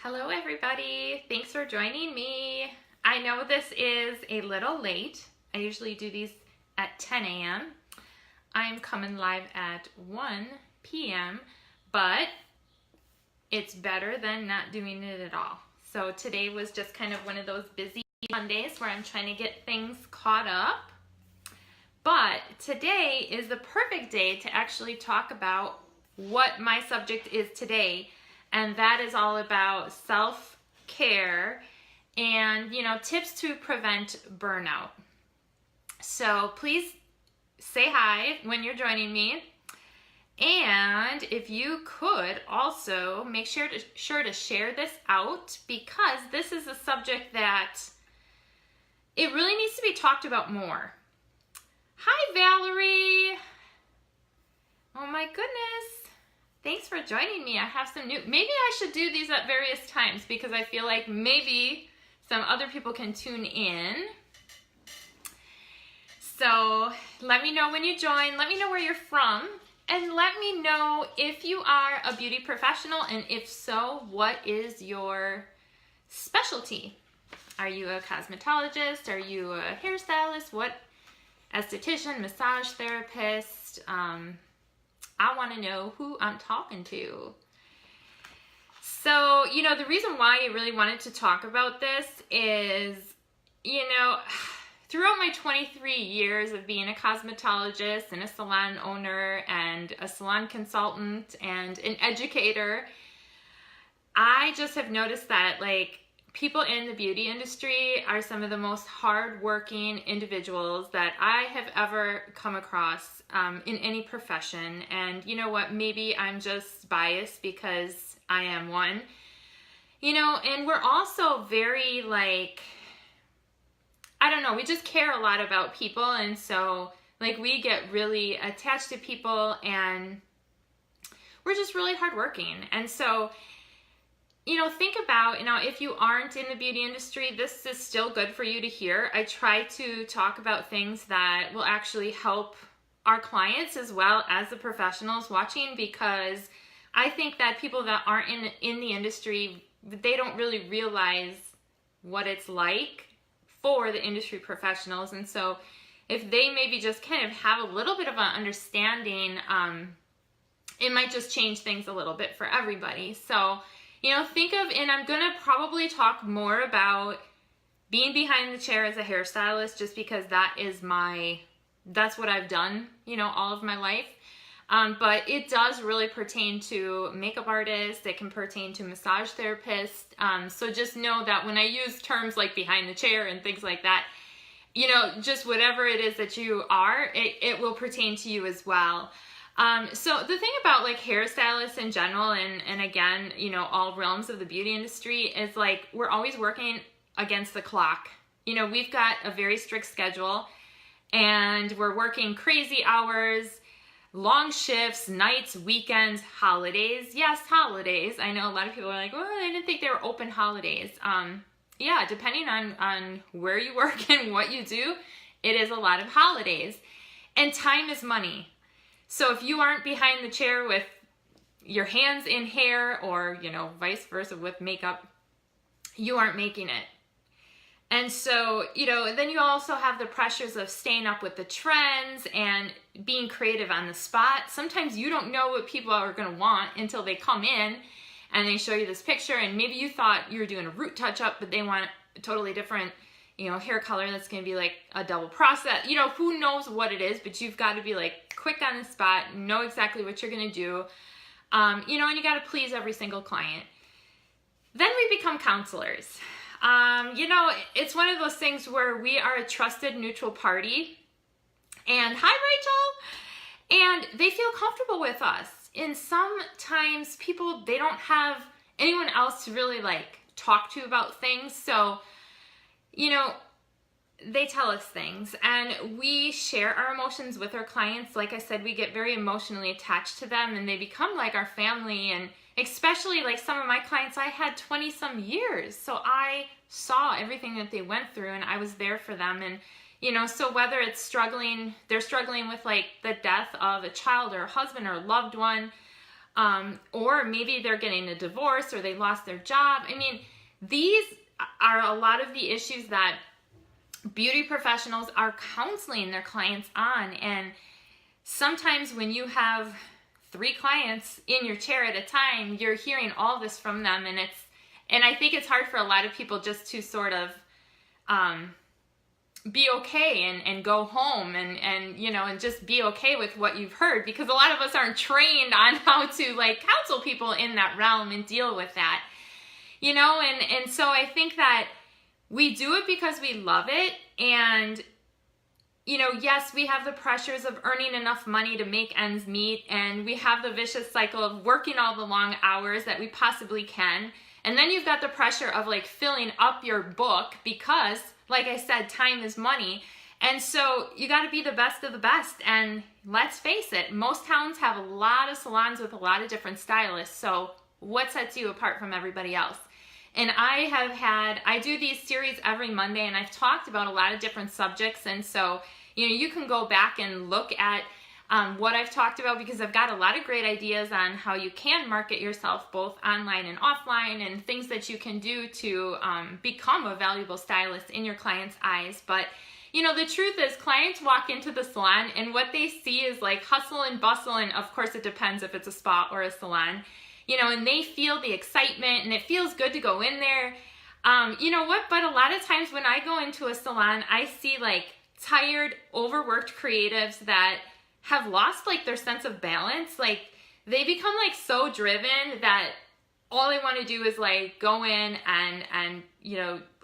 Hello everybody, thanks for joining me. I know this is a little late. I usually do these at 10 a.m. I'm coming live at 1 p.m. but it's better than not doing it at all. So today was just kind of one of those busy Mondays where I'm trying to get things caught up. But today is the perfect day to actually talk about what my subject is today. And that is all about self-care and, tips to prevent burnout. So please say hi when you're joining me. And if you could also make sure to share this out, because this is a subject that it really needs to be talked about more. Hi, Valerie. Oh my goodness. Thanks for joining me. I have some new, maybe I should do these at various times because I feel like maybe some other people can tune in. So let me know when you join. Let me know where you're from. And let me know if you are a beauty professional, and if so, what is your specialty? Are you a cosmetologist? Are you a hairstylist? What esthetician, massage therapist? I want to know who I'm talking to. So, the reason why I really wanted to talk about this is, throughout my 23 years of being a cosmetologist and a salon owner and a salon consultant and an educator, I just have noticed that, people in the beauty industry are some of the most hardworking individuals that I have ever come across in any profession. And you know what? Maybe I'm just biased because I am one. And we're also very I don't know, we just care a lot about people. And so we get really attached to people, and we're just really hardworking. And so think about, if you aren't in the beauty industry, this is still good for you to hear. I try to talk about things that will actually help our clients as well as the professionals watching, because I think that people that aren't in the industry, they don't really realize what it's like for the industry professionals. And so if they maybe just kind of have a little bit of an understanding, it might just change things a little bit for everybody. So think of, and I'm going to probably talk more about being behind the chair as a hairstylist, just because that's what I've done, all of my life. But it does really pertain to makeup artists. It can pertain to massage therapists. So just know that when I use terms like behind the chair and things like that, just whatever it is that you are, it will pertain to you as well. So the thing about hairstylists in general, and again, all realms of the beauty industry, is we're always working against the clock. We've got a very strict schedule, and we're working crazy hours, long shifts, nights, weekends, holidays. Yes, holidays. I know a lot of people are like, well, I didn't think they were open holidays. Yeah, depending on where you work and what you do, it is a lot of holidays. And time is money. So if you aren't behind the chair with your hands in hair, or, vice versa with makeup, you aren't making it. And so, then you also have the pressures of staying up with the trends and being creative on the spot. Sometimes you don't know what people are going to want until they come in and they show you this picture, and maybe you thought you were doing a root touch-up, but they want a totally different hair color that's going to be a double process. Who knows what it is, but you've got to be quick on the spot, know exactly what you're going to do, and you got to please every single client. Then we become counselors. It's one of those things where we are a trusted neutral party. And hi, Rachel. And they feel comfortable with us. And sometimes people, they don't have anyone else to really talk to about things. So, they tell us things, and we share our emotions with our clients. Like I said, we get very emotionally attached to them, and they become like our family. And especially some of my clients, I had 20 some years. So I saw everything that they went through, and I was there for them. And, so whether it's they're struggling with the death of a child or a husband or a loved one, or maybe they're getting a divorce or they lost their job. I mean, these are a lot of the issues that beauty professionals are counseling their clients on. And sometimes when you have 3 clients in your chair at a time, you're hearing all this from them, and I think it's hard for a lot of people just to sort of be okay and go home and just be okay with what you've heard, because a lot of us aren't trained on how to like counsel people in that realm and deal with that, and so I think that we do it because we love it. And yes, we have the pressures of earning enough money to make ends meet, and we have the vicious cycle of working all the long hours that we possibly can. And then you've got the pressure of like filling up your book because, like I said, time is money. And so you got to be the best of the best. And let's face it, most towns have a lot of salons with a lot of different stylists. So what sets you apart from everybody else? And I do these series every Monday, and I've talked about a lot of different subjects. And so, you can go back and look at what I've talked about, because I've got a lot of great ideas on how you can market yourself both online and offline, and things that you can do to become a valuable stylist in your clients' eyes. But the truth is, clients walk into the salon and what they see is like hustle and bustle. And of course, it depends if it's a spa or a salon, and they feel the excitement and it feels good to go in there. But a lot of times when I go into a salon, I see like tired, overworked creatives that have lost like their sense of balance. Like they become like so driven that all they want to do is like go in and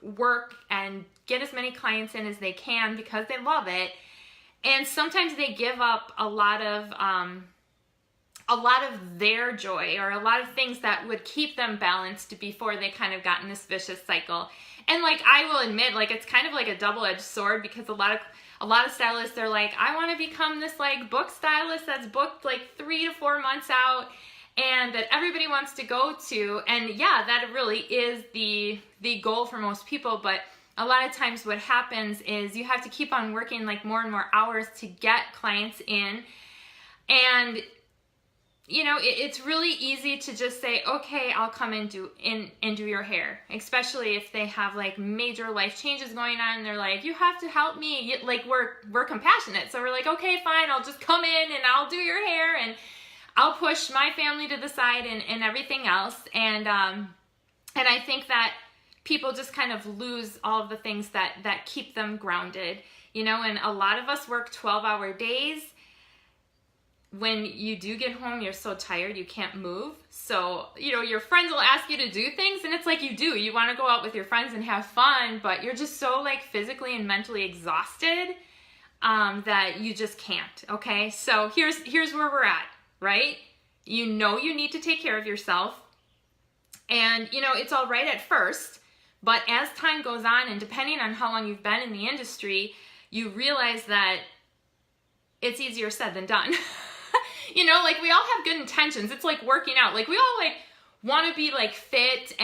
work and get as many clients in as they can because they love it. And sometimes they give up a lot of their joy or a lot of things that would keep them balanced before they kind of got in this vicious cycle. And like, I will admit, like, it's kind of like a double-edged sword, because a lot of stylists, they're like, I want to become this like book stylist that's booked like 3 to 4 months out and that everybody wants to go to. And yeah, that really is the goal for most people. But a lot of times what happens is you have to keep on working like more and more hours to get clients in. And it's really easy to just say, okay, I'll come and do your hair, especially if they have like major life changes going on. And they're like, you have to help me. Like we're compassionate. So we're like, okay, fine. I'll just come in and I'll do your hair and I'll push my family to the side and everything else. And I think that people just kind of lose all of the things that keep them grounded, and a lot of us work 12-hour days. When you do get home, you're so tired, you can't move. So, your friends will ask you to do things, and it's like you want to go out with your friends and have fun, but you're just so like physically and mentally exhausted that you just can't, okay? So here's where we're at, right? You need to take care of yourself, and it's all right at first, but as time goes on, and depending on how long you've been in the industry, you realize that it's easier said than done. Like we all have good intentions. It's like working out. Like we all like want to be like fit,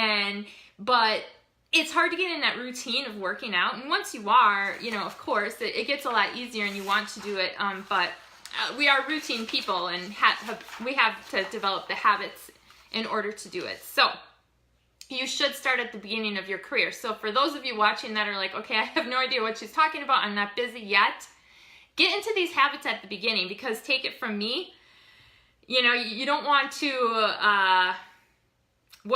but it's hard to get in that routine of working out. And once you are, of course, it gets a lot easier and you want to do it. But we are routine people, and we have to develop the habits in order to do it. So you should start at the beginning of your career. So for those of you watching that are like, okay, I have no idea what she's talking about, I'm not busy yet, get into these habits at the beginning, because take it from me, you don't want to,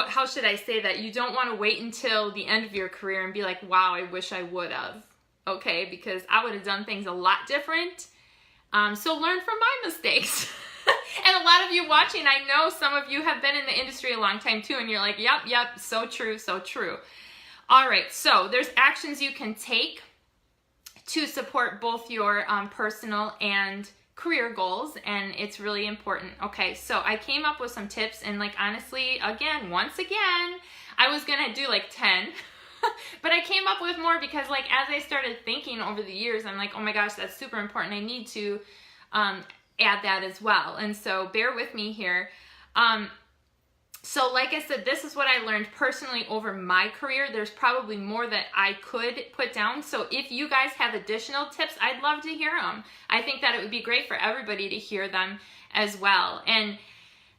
how should I say that? You don't want to wait until the end of your career and be like, wow, I wish I would have, okay? Because I would have done things a lot different. So learn from my mistakes. And a lot of you watching, I know some of you have been in the industry a long time too, and you're like, yep, so true, so true. All right, so there's actions you can take to support both your personal and career goals, and it's really important. Okay, so I came up with some tips, and like honestly, once again, I was gonna do like 10, but I came up with more because like as I started thinking over the years, I'm like, oh my gosh, that's super important. I need to add that as well. And so bear with me here. So like I said, this is what I learned personally over my career. There's probably more that I could put down. So if you guys have additional tips, I'd love to hear them. I think that it would be great for everybody to hear them as well. And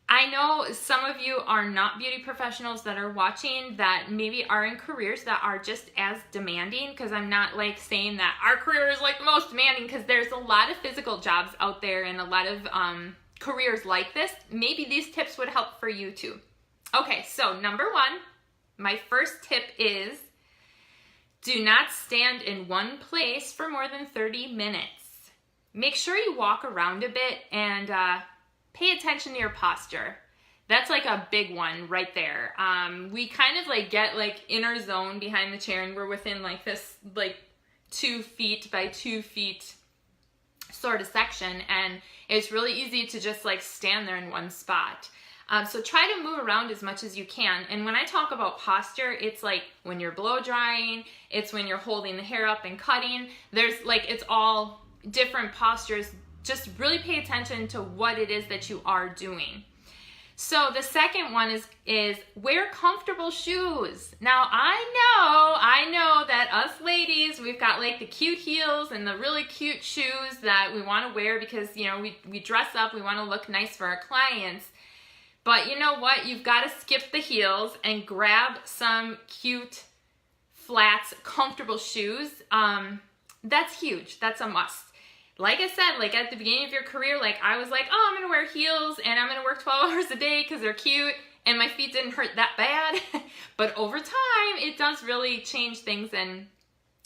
I know some of you are not beauty professionals that are watching that maybe are in careers that are just as demanding, because I'm not like saying that our career is like the most demanding, because there's a lot of physical jobs out there and a lot of careers like this. Maybe these tips would help for you too. Okay, so number one, my first tip is do not stand in one place for more than 30 minutes. Make sure you walk around a bit and pay attention to your posture. That's like a big one right there. We kind of like get like in our zone behind the chair, and we're within like this like 2 feet by 2 feet sort of section, and it's really easy to just like stand there in one spot. So try to move around as much as you can. And when I talk about posture, it's like when you're blow drying, it's when you're holding the hair up and cutting. There's like, it's all different postures. Just really pay attention to what it is that you are doing. So the second one is wear comfortable shoes. Now I know that us ladies, we've got like the cute heels and the really cute shoes that we want to wear because, you know, we dress up, we want to look nice for our clients. But you know what? You've got to skip the heels and grab some cute flats, comfortable shoes. That's huge. That's a must. Like I said, like at the beginning of your career, like I was like, oh, I'm going to wear heels and I'm going to work 12 hours a day because they're cute and my feet didn't hurt that bad. But over time, it does really change things, and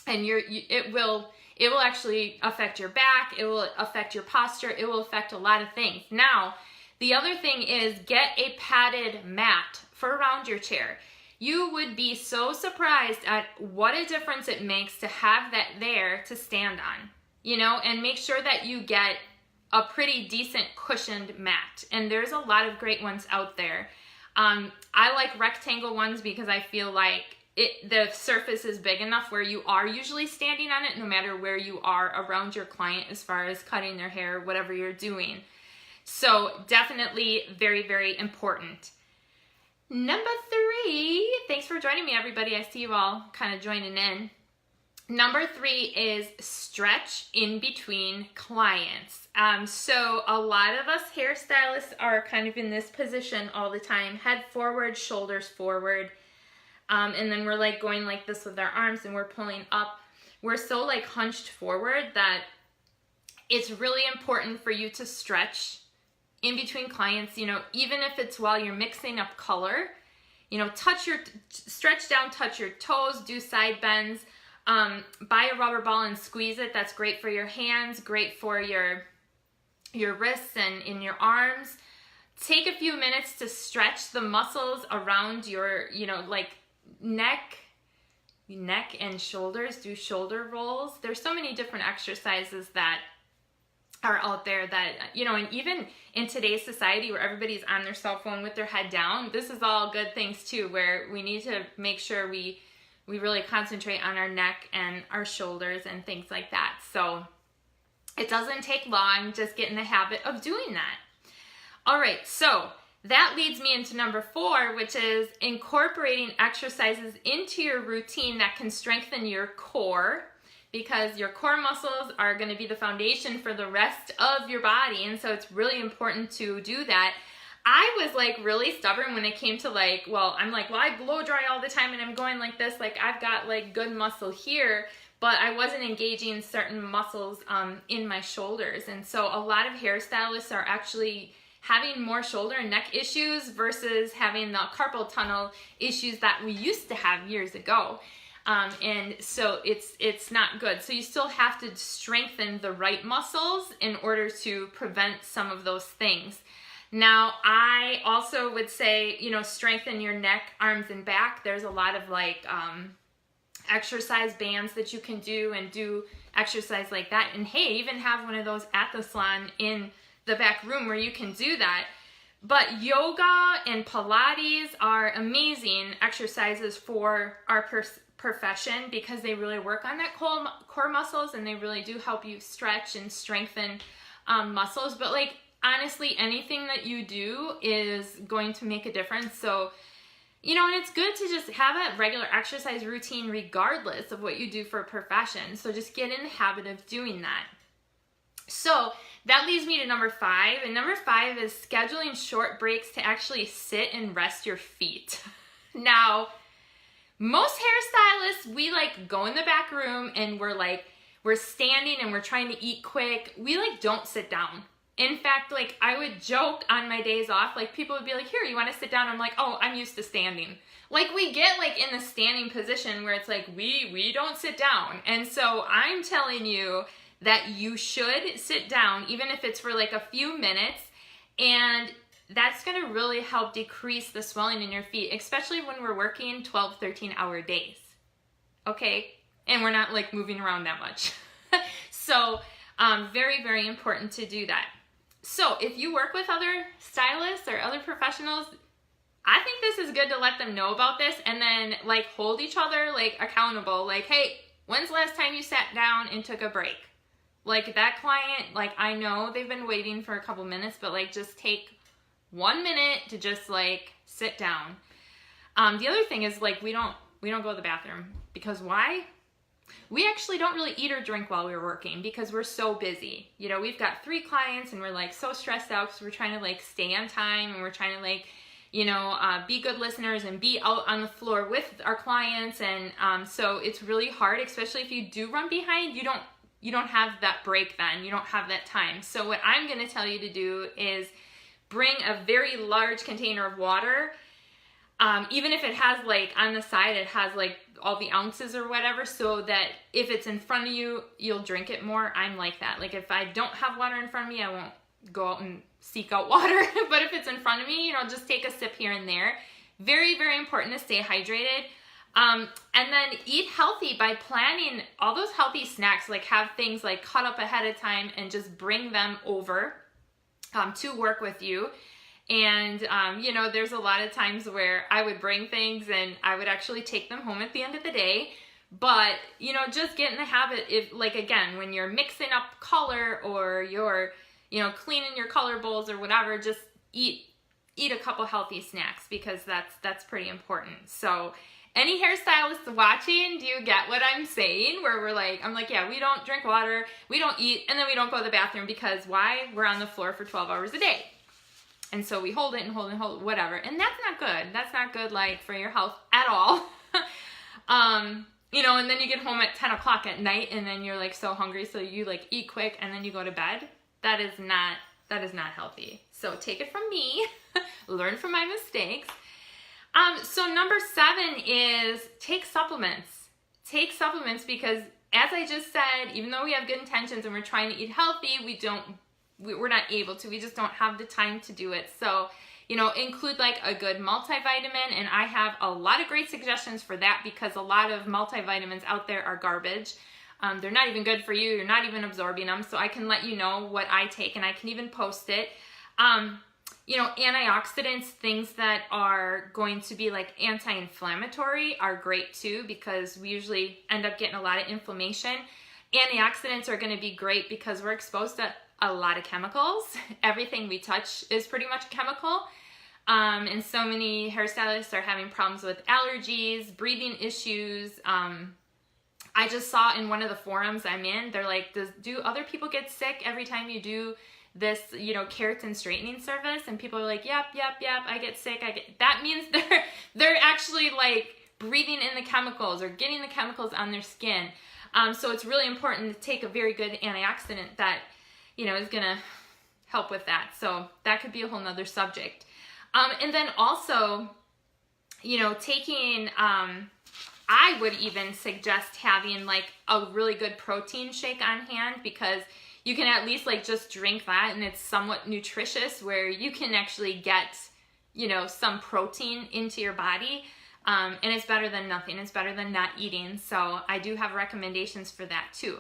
it will actually affect your back. It will affect your posture. It will affect a lot of things. Now, the other thing is get a padded mat for around your chair. You would be so surprised at what a difference it makes to have that there to stand on, you know, and make sure that you get a pretty decent cushioned mat. And there's a lot of great ones out there. I like rectangle ones because I feel like the surface is big enough where you are usually standing on it no matter where you are around your client as far as cutting their hair, whatever you're doing. So definitely very, very important. Number 3, thanks for joining me, everybody. I see you all kind of joining in. Number 3 is stretch in between clients. So a lot of us hairstylists are kind of in this position all the time, head forward, shoulders forward. And then we're like going like this with our arms and we're pulling up. We're so like hunched forward that it's really important for you to stretch in between clients, you know, even if it's while you're mixing up color, you know, stretch down, touch your toes, do side bends, buy a rubber ball and squeeze it. That's great for your hands, great for your wrists and in your arms. Take a few minutes to stretch the muscles around your, you know, like neck and shoulders. Do shoulder rolls. There's so many different exercises that are out there that, you know, and even in today's society where everybody's on their cell phone with their head down, this is all good things too, where we need to make sure we really concentrate on our neck and our shoulders and things like that. So it doesn't take long, just get in the habit of doing that. All right, so that leads me into number 4, which is incorporating exercises into your routine that can strengthen your core, because your core muscles are going to be the foundation for the rest of your body. And so it's really important to do that. I was like really stubborn when it came to like, I blow dry all the time and I'm going like this, like I've got like good muscle here, but I wasn't engaging certain muscles in my shoulders. And so a lot of hairstylists are actually having more shoulder and neck issues versus having the carpal tunnel issues that we used to have years ago. And so it's not good. So you still have to strengthen the right muscles in order to prevent some of those things. Now, I also would say, you know, strengthen your neck, arms, and back. There's a lot of like exercise bands that you can do and do exercise like that. And hey, even have one of those at the salon in the back room where you can do that. But yoga and Pilates are amazing exercises for our profession because they really work on that core muscles and they really do help you stretch and strengthen muscles. But like honestly, anything that you do is going to make a difference. So, you know, and it's good to just have a regular exercise routine regardless of what you do for a profession. So just get in the habit of doing that. So that leads me to number 5. And number 5 is scheduling short breaks to actually sit and rest your feet. Now, most hairstylists, we like go in the back room and we're standing and we're trying to eat quick. We like don't sit down. In fact, like I would joke on my days off, like people would be like, here, you want to sit down? I'm like, oh, I'm used to standing. Like we get like in the standing position where it's like, we don't sit down. And so I'm telling you that you should sit down, even if it's for like a few minutes. And that's going to really help decrease the swelling in your feet, especially when we're working 12, 13-hour days. Okay? And we're not like moving around that much. So very, very important to do that. So if you work with other stylists or other professionals, I think this is good to let them know about this and then like hold each other like accountable. Like, hey, when's the last time you sat down and took a break? Like that client, like I know they've been waiting for a couple minutes, but like just take 1 minute to just like sit down. The other thing is like we don't go to the bathroom because why? We actually don't really eat or drink while we're working because we're so busy. You know, we've got 3 clients and we're like so stressed out because we're trying to like stay on time and we're trying to like, you know, be good listeners and be out on the floor with our clients. And so it's really hard, especially if you do run behind, you don't have that break then. You don't have that time. So what I'm going to tell you to do is bring a very large container of water. Even if it has like on the side, it has like all the ounces or whatever, so that if it's in front of you, you'll drink it more. I'm like that. Like if I don't have water in front of me, I won't go out and seek out water. But if it's in front of me, you know, just take a sip here and there. Very, very important to stay hydrated. And then eat healthy by planning all those healthy snacks, like have things like cut up ahead of time and just bring them over to work with you. And, you know, there's a lot of times where I would bring things and I would actually take them home at the end of the day. But, you know, just get in the habit, if like, again, when you're mixing up color or you're, you know, cleaning your color bowls or whatever, just eat a couple healthy snacks because that's pretty important. So any hairstylists watching, do you get what I'm saying? Where we're like, I'm like, yeah, we don't drink water, we don't eat, and then we don't go to the bathroom because why? We're on the floor for 12 hours a day. And so we hold it and hold it and hold it, whatever. And that's not good. That's not good, like, for your health at all. You know, and then you get home at 10 o'clock at night and then you're like so hungry. So you like eat quick and then you go to bed. That is not healthy. So take it from me, learn from my mistakes. So number 7 is take supplements. Take supplements because as I just said, even though we have good intentions and we're trying to eat healthy, we're not able to. We just don't have the time to do it. So, you know, include like a good multivitamin. And I have a lot of great suggestions for that because a lot of multivitamins out there are garbage. They're not even good for you. You're not even absorbing them. So I can let you know what I take and I can even post it. You know, antioxidants, things that are going to be like anti-inflammatory are great too because we usually end up getting a lot of inflammation. Antioxidants are going to be great because we're exposed to a lot of chemicals. Everything we touch is pretty much a chemical. And so many hairstylists are having problems with allergies, breathing issues. I just saw in one of the forums I'm in, they're like, do other people get sick every time you do this, you know, keratin straightening service? And people are like, yep, I get sick. That means they're actually like breathing in the chemicals or getting the chemicals on their skin. So it's really important to take a very good antioxidant that, you know, is gonna help with that. So that could be a whole nother subject. And then also, you know, taking, I would even suggest having like a really good protein shake on hand because you can at least like just drink that and it's somewhat nutritious where you can actually get, you know, some protein into your body. And it's better than nothing. It's better than not eating. So I do have recommendations for that too.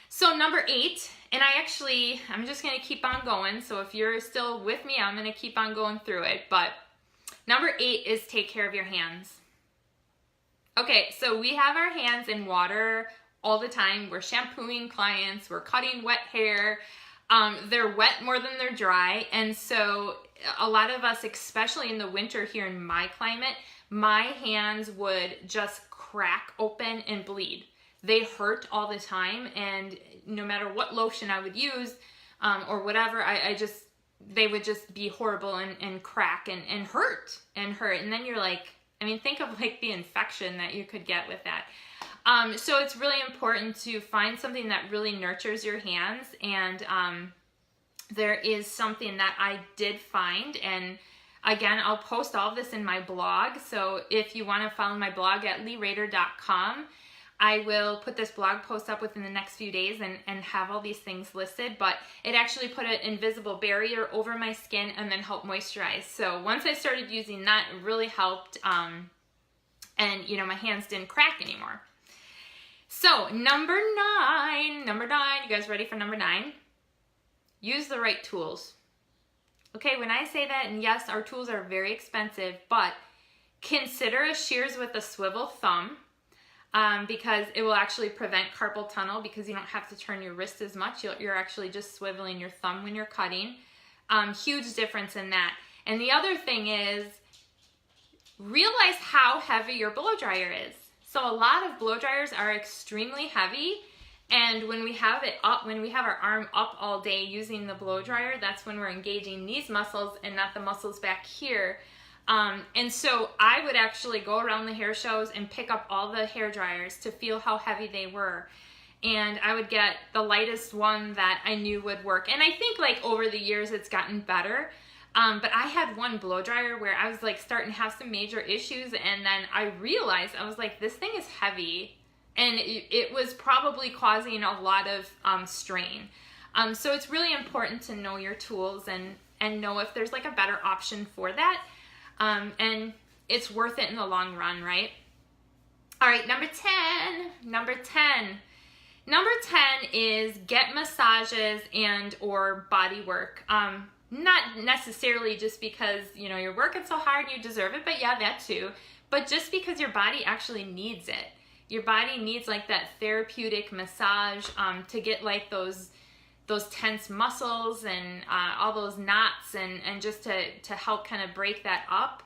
So number 8, and I'm just going to keep on going. So if you're still with me, I'm going to keep on going through it. But number 8 is take care of your hands. Okay, so we have our hands in water all the time. We're shampooing clients. We're cutting wet hair. They're wet more than they're dry. And so a lot of us, especially in the winter here in my climate, my hands would just crack open and bleed. they hurt all the time, and no matter what lotion I would use or whatever, they would just be horrible and crack and hurt. And then you're like, I mean, think of like the infection that you could get with that. So it's really important to find something that really nurtures your hands. And there is something that I did find, and again, I'll post all of this in my blog. So if you want to follow my blog at leerader.com, I will put this blog post up within the next few days and have all these things listed. But it actually put an invisible barrier over my skin and then helped moisturize. So once I started using that, it really helped. And you know, my hands didn't crack anymore. So number nine, you guys ready for number 9? Use the right tools. Okay, when I say that, and yes, our tools are very expensive, but consider a shears with a swivel thumb, because it will actually prevent carpal tunnel, because you don't have to turn your wrist as much. You're actually just swiveling your thumb when you're cutting. Huge difference in that. And the other thing is, realize how heavy your blow dryer is. So a lot of blow dryers are extremely heavy, and when we have it up, when we have our arm up all day using the blow dryer, that's when we're engaging these muscles and not the muscles back here. And so I would actually go around the hair shows and pick up all the hair dryers to feel how heavy they were. And I would get the lightest one that I knew would work. And I think like over the years it's gotten better. But I had one blow dryer where I was like starting to have some major issues, and then I realized, I was like, this thing is heavy, and it was probably causing a lot of strain. So it's really important to know your tools and know if there's like a better option for that. And it's worth it in the long run, right? All right, number 10 is get massages and or body work. Not necessarily just because, you know, you're working so hard and you deserve it, but yeah, that too. But just because your body actually needs it. Your body needs like that therapeutic massage to get like those tense muscles and all those knots and just to help kind of break that up.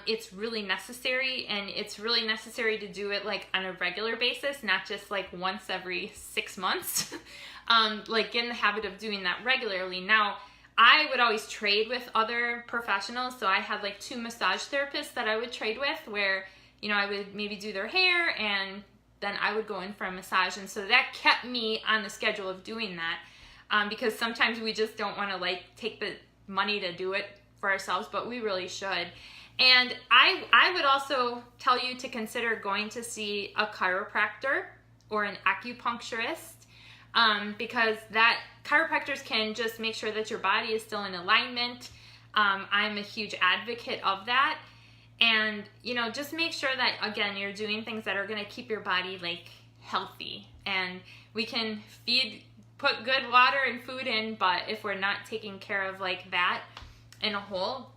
It's really necessary, and it's really necessary to do it like on a regular basis, not just like once every 6 months. Like get in the habit of doing that regularly. Now, I would always trade with other professionals. So I had like 2 massage therapists that I would trade with, where, you know, I would maybe do their hair and then I would go in for a massage. And so that kept me on the schedule of doing that, because sometimes we just don't want to like take the money to do it for ourselves, but we really should. And I would also tell you to consider going to see a chiropractor or an acupuncturist, because that chiropractors can just make sure that your body is still in alignment. I'm a huge advocate of that. And, you know, just make sure that, again, you're doing things that are going to keep your body like healthy. And we can put good water and food in, but if we're not taking care of like that in a whole,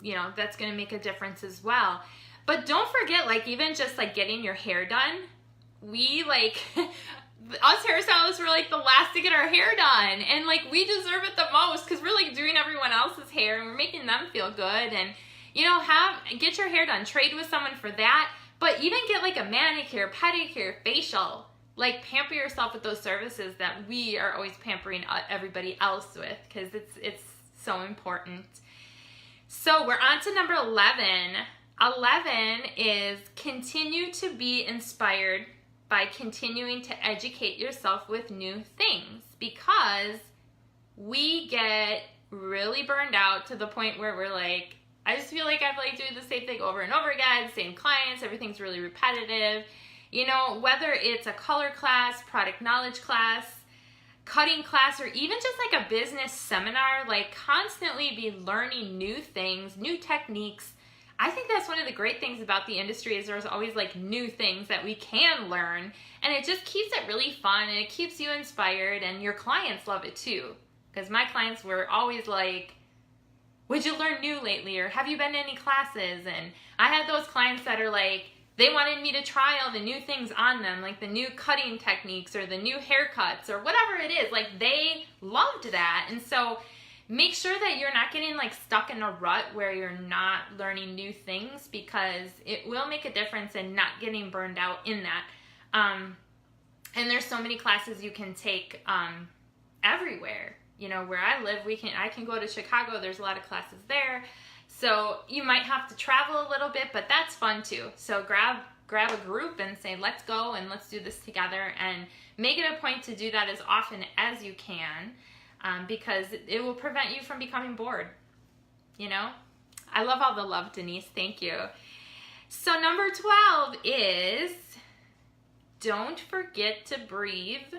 you know, that's going to make a difference as well. But don't forget, like, even just like getting your hair done, we like us hairstylists were like the last to get our hair done, and like we deserve it the most because we're like doing everyone else's hair and we're making them feel good. And you know, get your hair done, trade with someone for that, but even get like a manicure, pedicure, facial, like pamper yourself with those services that we are always pampering everybody else with, because it's so important. So we're on to number 11. 11 is continue to be inspired by continuing to educate yourself with new things, because we get really burned out to the point where we're like, I just feel like I've like doing the same thing over and over again, same clients, everything's really repetitive. You know, whether it's a color class, product knowledge class, cutting class, or even just like a business seminar, like constantly be learning new things, new techniques. I think that's one of the great things about the industry, is there's always like new things that we can learn, and it just keeps it really fun and it keeps you inspired, and your clients love it too. Because my clients were always like, what'd you learn new lately? Or have you been to any classes? And I had those clients that are like, they wanted me to try all the new things on them, like the new cutting techniques or the new haircuts or whatever it is. Like they loved that. And so make sure that you're not getting like stuck in a rut where you're not learning new things, because it will make a difference in not getting burned out in that. And there's so many classes you can take everywhere. You know, where I live, I can go to Chicago. There's a lot of classes there. So you might have to travel a little bit, but that's fun too. So grab a group and say, let's go and let's do this together, and make it a point to do that as often as you can, because it will prevent you from becoming bored. You know? I love all the love, Denise. Thank you. So number 12 is, don't forget to breathe.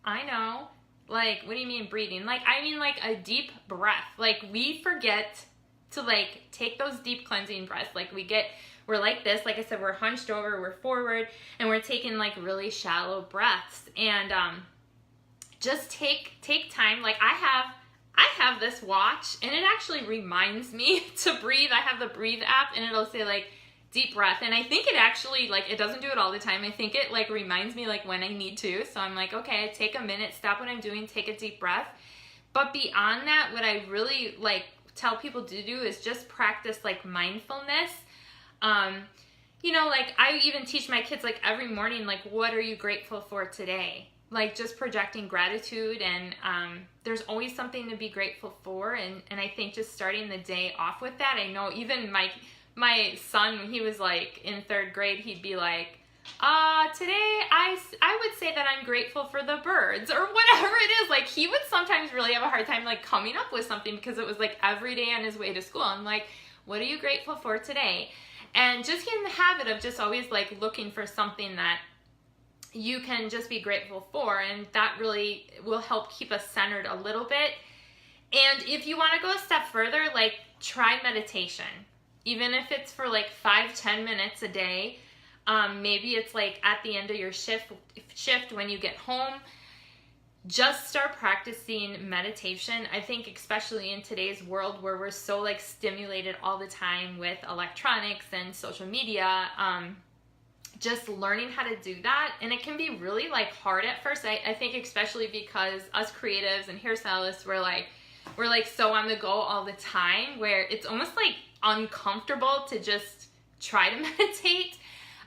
I know. Like, what do you mean breathing? Like, I mean like a deep breath. Like, we forget to like take those deep cleansing breaths. Like we're like this, like I said, we're hunched over, we're forward, and we're taking like really shallow breaths. And just take time. Like I have this watch, and it actually reminds me to breathe. I have the Breathe app, and it'll say like deep breath, and I think it actually, like, it doesn't do it all the time. I think it like reminds me like when I need to. So I'm like, okay, take a minute, stop what I'm doing, take a deep breath. But beyond that, what I really like tell people to do is just practice like mindfulness. You know, like I even teach my kids like every morning, like, what are you grateful for today? Like just projecting gratitude, and there's always something to be grateful for. And I think just starting the day off with that. I know even my son, when he was like in 3rd grade, he'd be like, today I would say that I'm grateful for the birds, or whatever it is. Like he would sometimes really have a hard time like coming up with something, because it was like every day on his way to school. I'm like, what are you grateful for today? And just get in the habit of just always like looking for something that you can just be grateful for, and that really will help keep us centered a little bit. And if you want to go a step further, like try meditation, even if it's for like 5-10 minutes a day. Maybe it's like at the end of your shift when you get home. Just start practicing meditation. I think especially in today's world where we're so like stimulated all the time with electronics and social media, just learning how to do that. And it can be really like hard at first. I think especially because us creatives and hairstylists, we're like so on the go all the time, where it's almost like uncomfortable to just try to meditate.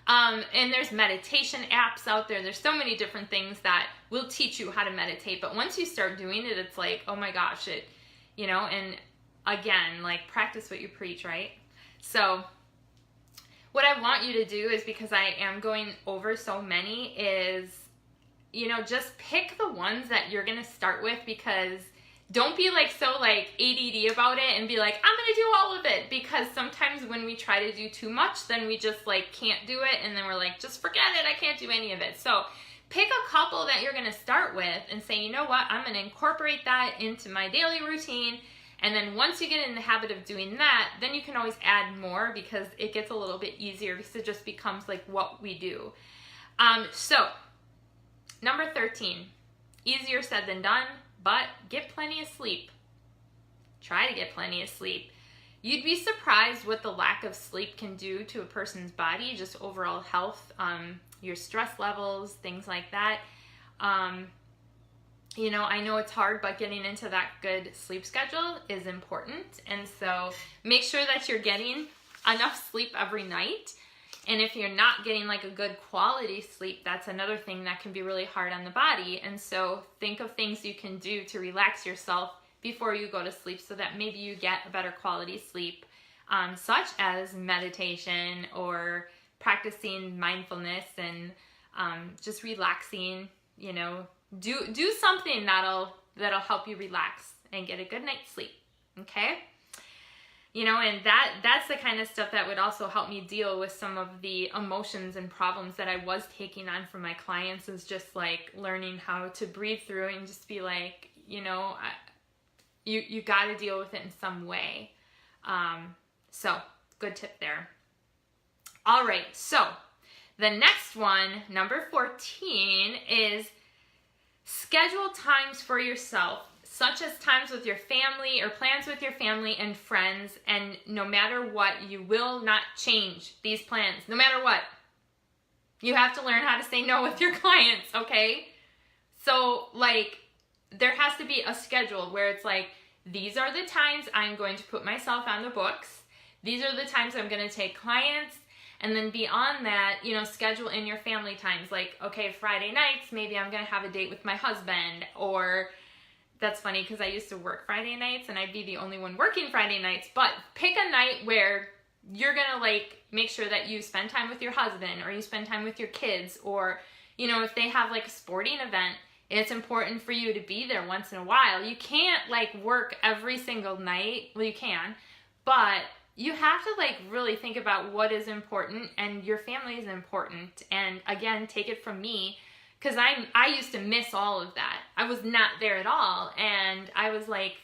And there's meditation apps out there. There's so many different things that will teach you how to meditate. But once you start doing it, it's like, oh my gosh, you know, and again, like practice what you preach, right? So what I want you to do is, because I am going over so many, is, you know, just pick the ones that you're going to start with, because don't be like so like ADD about it and be like, I'm going to do all of it, because sometimes when we try to do too much, then we just like can't do it. And then we're like, just forget it. I can't do any of it. So pick a couple that you're going to start with and say, you know what, I'm going to incorporate that into my daily routine. And then once you get in the habit of doing that, then you can always add more, because it gets a little bit easier, because it just becomes like what we do. So number 13, easier said than done, but get plenty of sleep. Try to get plenty of sleep. You'd be surprised what the lack of sleep can do to a person's body, just overall health, your stress levels, things like that. You know, I know it's hard, but getting into that good sleep schedule is important. And so make sure that you're getting enough sleep every night. And if you're not getting like a good quality sleep, that's another thing that can be really hard on the body. And so think of things you can do to relax yourself before you go to sleep, so that maybe you get a better quality sleep, such as meditation or practicing mindfulness and just relaxing. You know, do something that'll help you relax and get a good night's sleep. Okay? You know, and that's the kind of stuff that would also help me deal with some of the emotions and problems that I was taking on from my clients, is just like learning how to breathe through and just be like, you know, you got to deal with it in some way. So good tip there. All right. So the next one, number 14, is schedule times for yourself, such as times with your family or plans with your family and friends. And no matter what, you will not change these plans. No matter what, you have to learn how to say no with your clients, okay? So like, there has to be a schedule where it's like, these are the times I'm going to put myself on the books. These are the times I'm going to take clients. And then beyond that, you know, schedule in your family times. Like, okay, Friday nights, maybe I'm going to have a date with my husband. Or, that's funny because I used to work Friday nights and I'd be the only one working Friday nights. But pick a night where you're going to like make sure that you spend time with your husband, or you spend time with your kids, or, you know, if they have like a sporting event, it's important for you to be there once in a while. You can't like work every single night. Well, you can, but you have to like really think about what is important, and your family is important. And again, take it from me, because I used to miss all of that. I was not there at all, and I was like,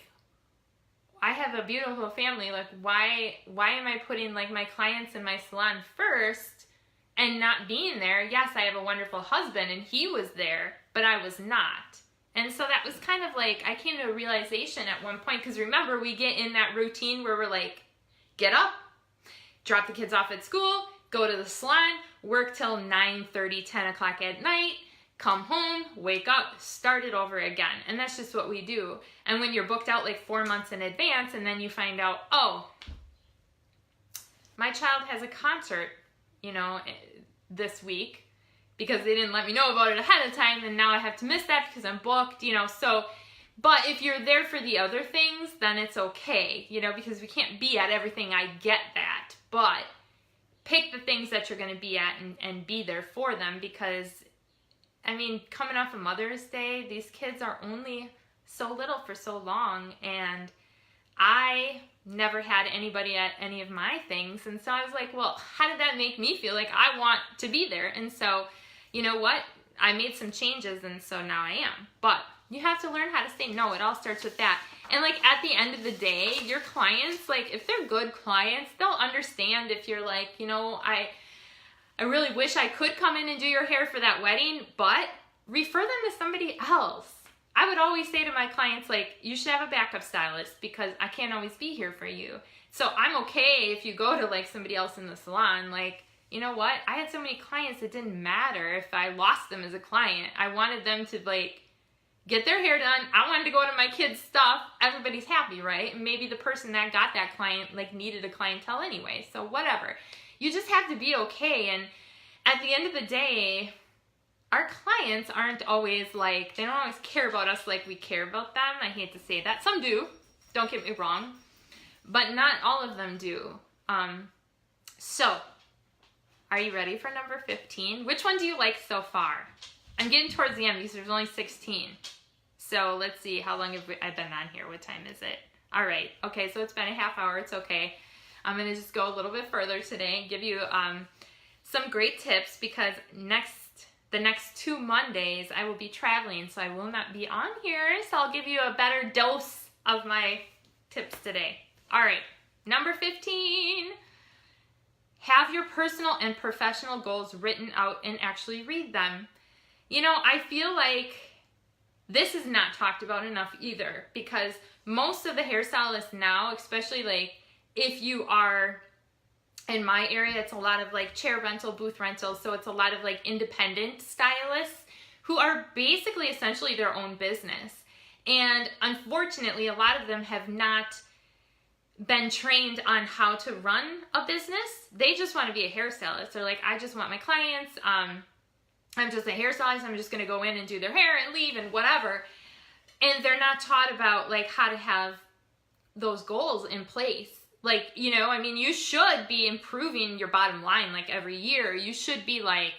I have a beautiful family. Like, why am I putting like my clients in my salon first and not being there? Yes, I have a wonderful husband and he was there, but I was not. And so that was kind of like, I came to a realization at one point, because remember, we get in that routine where we're like, get up, drop the kids off at school, go to the salon, work till 9:30, 10 o'clock at night, come home, wake up, start it over again. And that's just what we do. And when you're booked out like 4 months in advance, and then you find out, oh, my child has a concert, you know, this week, because they didn't let me know about it ahead of time, and now I have to miss that because I'm booked, you know. So, but if you're there for the other things, then it's okay, you know, because we can't be at everything. I get that. But pick the things that you're going to be at and be there for them, because I mean, coming off of Mother's Day, these kids are only so little for so long, and I never had anybody at any of my things, and so I was like, well, how did that make me feel? Like, I want to be there. And so, you know what? I made some changes, and so now I am. But you have to learn how to say no. It all starts with that. And like, at the end of the day, your clients, like, if they're good clients, they'll understand if you're like, you know, I really wish I could come in and do your hair for that wedding, but refer them to somebody else. I would always say to my clients, like, you should have a backup stylist, because I can't always be here for you. So I'm okay if you go to like somebody else in the salon. Like, you know what? I had so many clients, it didn't matter if I lost them as a client. I wanted them to like get their hair done. I wanted to go to my kids' stuff. Everybody's happy, right? And maybe the person that got that client like needed a clientele anyway. So whatever. You just have to be okay. And at the end of the day, our clients aren't always like, they don't always care about us like we care about them. I hate to say that. Some do, don't get me wrong, but not all of them do. So, are you ready for number 15? Which one do you like so far? I'm getting towards the end because there's only 16. So let's see, how long have I been on here? What time is it? All right, okay, so it's been a half hour, it's okay. I'm gonna just go a little bit further today and give you some great tips, because the next 2 Mondays I will be traveling, so I will not be on here, so I'll give you a better dose of my tips today. All right, number 15, have your personal and professional goals written out and actually read them. You know, I feel like this is not talked about enough either, because most of the hairstylists now, especially like if you are in my area, it's a lot of like chair rental, booth rentals. So it's a lot of like independent stylists who are basically essentially their own business. And unfortunately, a lot of them have not been trained on how to run a business. They just want to be a hairstylist. They're like, I just want my clients. I'm just a hairstylist. I'm just going to go in and do their hair and leave and whatever. And they're not taught about like how to have those goals in place. Like, you know, I mean, you should be improving your bottom line like every year. You should be like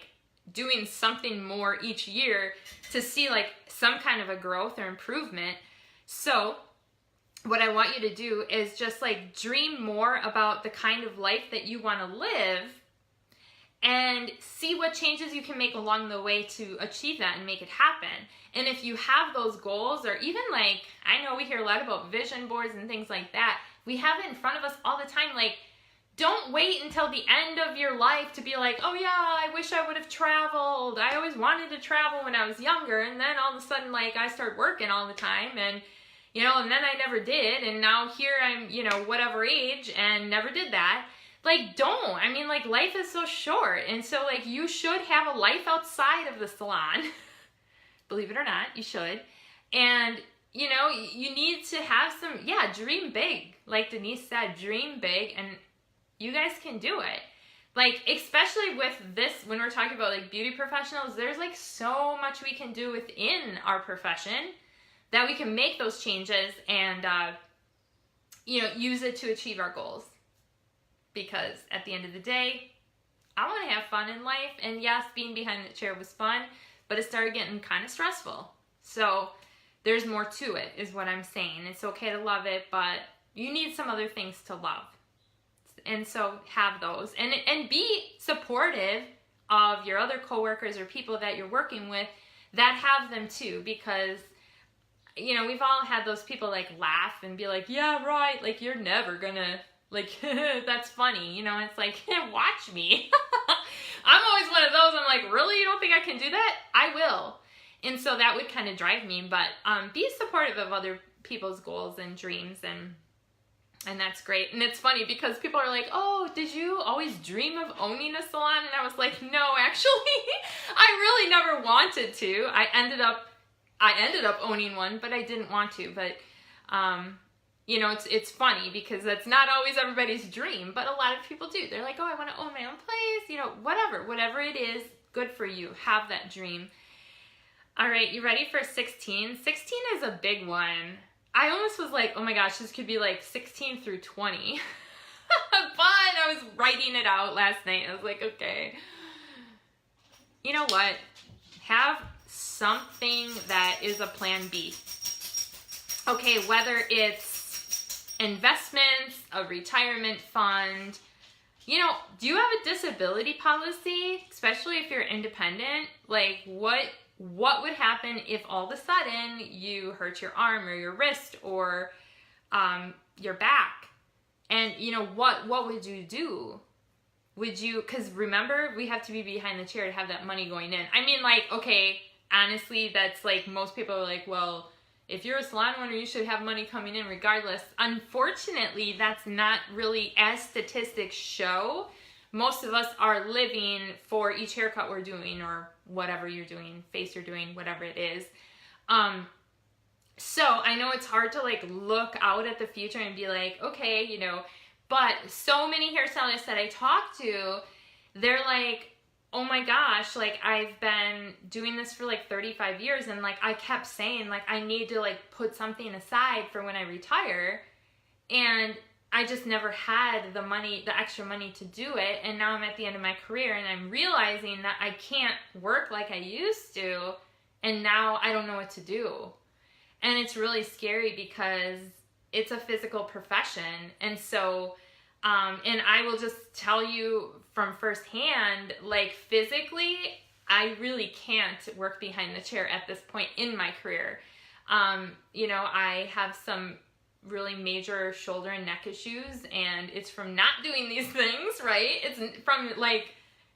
doing something more each year to see like some kind of a growth or improvement. So what I want you to do is just like dream more about the kind of life that you want to live, and see what changes you can make along the way to achieve that and make it happen. And if you have those goals, or even like, I know we hear a lot about vision boards and things like that. We have it in front of us all the time. Like, don't wait until the end of your life to be like, oh yeah, I wish I would have traveled. I always wanted to travel when I was younger. And then all of a sudden, like, I start working all the time, and, you know, and then I never did. And now here I'm, you know, whatever age, and never did that. Like, don't. I mean, like, life is so short. And so, like, you should have a life outside of the salon. Believe it or not, you should. And, you know, you need to have some, yeah, dream big. Like Denise said, dream big, and you guys can do it. Like, especially with this, when we're talking about like beauty professionals, there's like so much we can do within our profession that we can make those changes and, use it to achieve our goals. Because at the end of the day, I want to have fun in life. And yes, being behind the chair was fun, but it started getting kind of stressful. So there's more to it, is what I'm saying. It's okay to love it, but you need some other things to love. And so have those. And be supportive of your other coworkers or people that you're working with that have them too. Because, we've all had those people like laugh and be like, yeah, right, like you're never gonna, like, that's funny. It's like, watch me. I'm always one of those. I'm like, really? You don't think I can do that? I will. And so that would kind of drive me. But be supportive of other people's goals and dreams, and that's great. And it's funny because people are like, oh, did you always dream of owning a salon? And I was like, no, actually, I really never wanted to. I ended up owning one, but I didn't want to. But, it's funny because that's not always everybody's dream, but a lot of people do. They're like, oh, I want to own my own place, whatever it is, good for you. Have that dream. All right, you ready for 16? 16 is a big one. I almost was like, oh my gosh, this could be like 16 through 20. But I was writing it out last night. I was like, okay. You know what? Have something that is a plan B. Okay, whether it's investments, a retirement fund, do you have a disability policy? Especially if you're independent. Like, what would happen if all of a sudden you hurt your arm or your wrist or your back? And what would you do? Would you, because remember, we have to be behind the chair to have that money going in. I mean, like, okay, honestly, that's like, most people are like, well, if you're a salon owner, you should have money coming in regardless. Unfortunately, that's not really as statistics show. Most of us are living for each haircut we're doing, or whatever you're doing, face you're doing, whatever it is. So I know it's hard to like look out at the future and be like, okay, but so many hairstylists that I talk to, they're like, oh my gosh, like I've been doing this for like 35 years. And like, I kept saying like, I need to like put something aside for when I retire. And I just never had the money, the extra money to do it. And now I'm at the end of my career and I'm realizing that I can't work like I used to. And now I don't know what to do. And it's really scary because it's a physical profession. And so, and I will just tell you from firsthand, like physically, I really can't work behind the chair at this point in my career. I have some really major shoulder and neck issues, and it's from not doing these things, right? It's from like,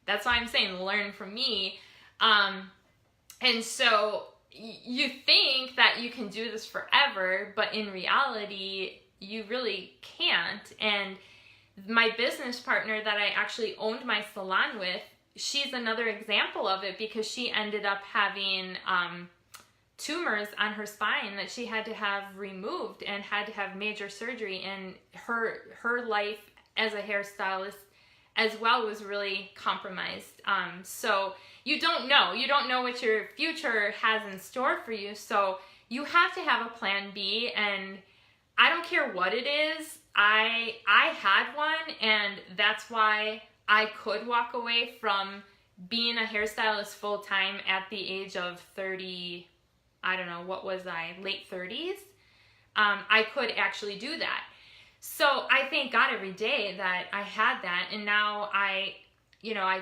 that's why I'm saying learn from me. And so you think that you can do this forever, but in reality, you really can't. And my business partner that I actually owned my salon with, she's another example of it because she ended up having tumors on her spine that she had to have removed and had to have major surgery, and her life as a hairstylist as well was really compromised. So you don't know what your future has in store for you. So you have to have a plan B, and I don't care what it is. I had one, and that's why I could walk away from being a hairstylist full time at the age of 30. I don't know, what was I, late 30s? I could actually do that. So I thank God every day that I had that. And now I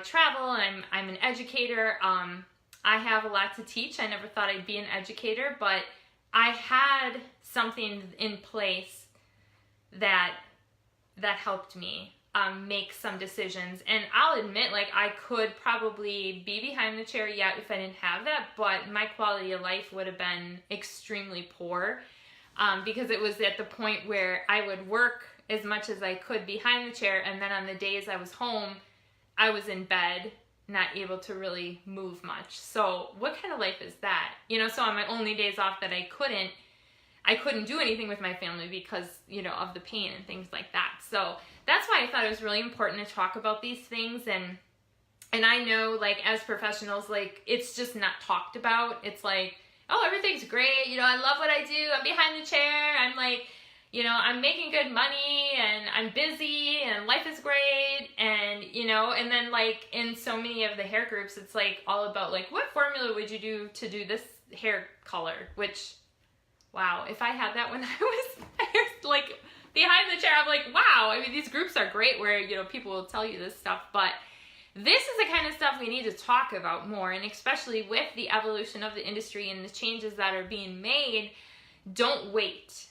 travel, I'm an educator. I have a lot to teach. I never thought I'd be an educator, but I had something in place that helped me make some decisions. And I'll admit, like, I could probably be behind the chair yet if I didn't have that, but my quality of life would have been extremely poor because it was at the point where I would work as much as I could behind the chair, and then on the days I was home, I was in bed, not able to really move much. So what kind of life is that? So on my only days off that I couldn't do anything with my family because, of the pain and things like that. So that's why I thought it was really important to talk about these things. And I know, like, as professionals, like, it's just not talked about. It's like, oh, everything's great. You know, I love what I do. I'm behind the chair. I'm like, you know, I'm making good money and I'm busy and life is great. And, you know, and then like in so many of the hair groups, it's like all about like, what formula would you do to do this hair color? Which, wow, if I had that when I was like behind the chair, I'm like, wow. I mean, these groups are great where, you know, people will tell you this stuff, but this is the kind of stuff we need to talk about more. And especially with the evolution of the industry and the changes that are being made, don't wait.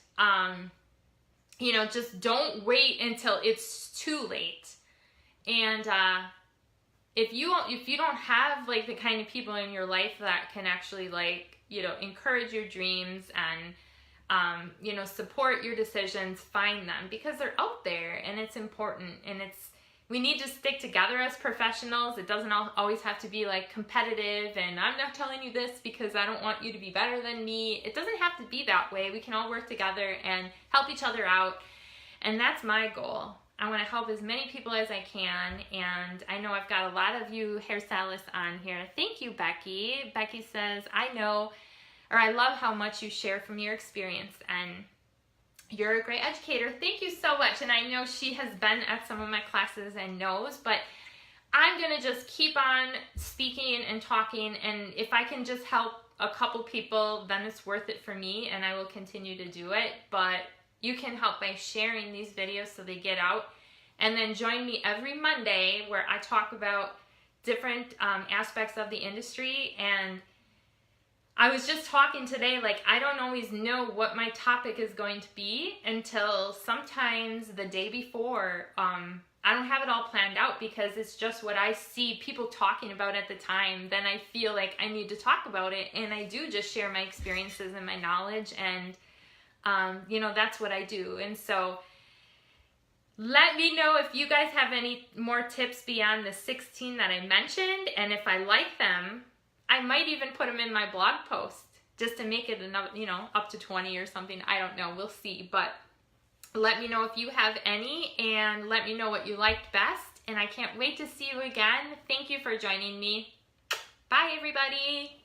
You know, just don't wait until it's too late. And if you don't have like the kind of people in your life that can actually like, you know, encourage your dreams and you know, support your decisions, find them, because they're out there and it's important. And we need to stick together as professionals. It doesn't always have to be like competitive and I'm not telling you this because I don't want you to be better than me. It doesn't have to be that way. We can all work together and help each other out. And that's my goal. I want to help as many people as I can. And I know I've got a lot of you hairstylists on here. Thank you, Becky. Becky says, I love how much you share from your experience and you're a great educator. Thank you so much. And I know she has been at some of my classes and knows, but I'm going to just keep on speaking and talking. And if I can just help a couple people, then it's worth it for me and I will continue to do it. But you can help by sharing these videos so they get out. And then join me every Monday where I talk about different aspects of the industry. And I was just talking today, like, I don't always know what my topic is going to be until sometimes the day before. I don't have it all planned out because it's just what I see people talking about at the time. Then I feel like I need to talk about it, and I do just share my experiences and my knowledge, and, you know, that's what I do. And so let me know if you guys have any more tips beyond the 16 that I mentioned, and if I like them, I might even put them in my blog post just to make it another, you know, up to 20 or something. I don't know. We'll see. But let me know if you have any and let me know what you liked best. And I can't wait to see you again. Thank you for joining me. Bye, everybody.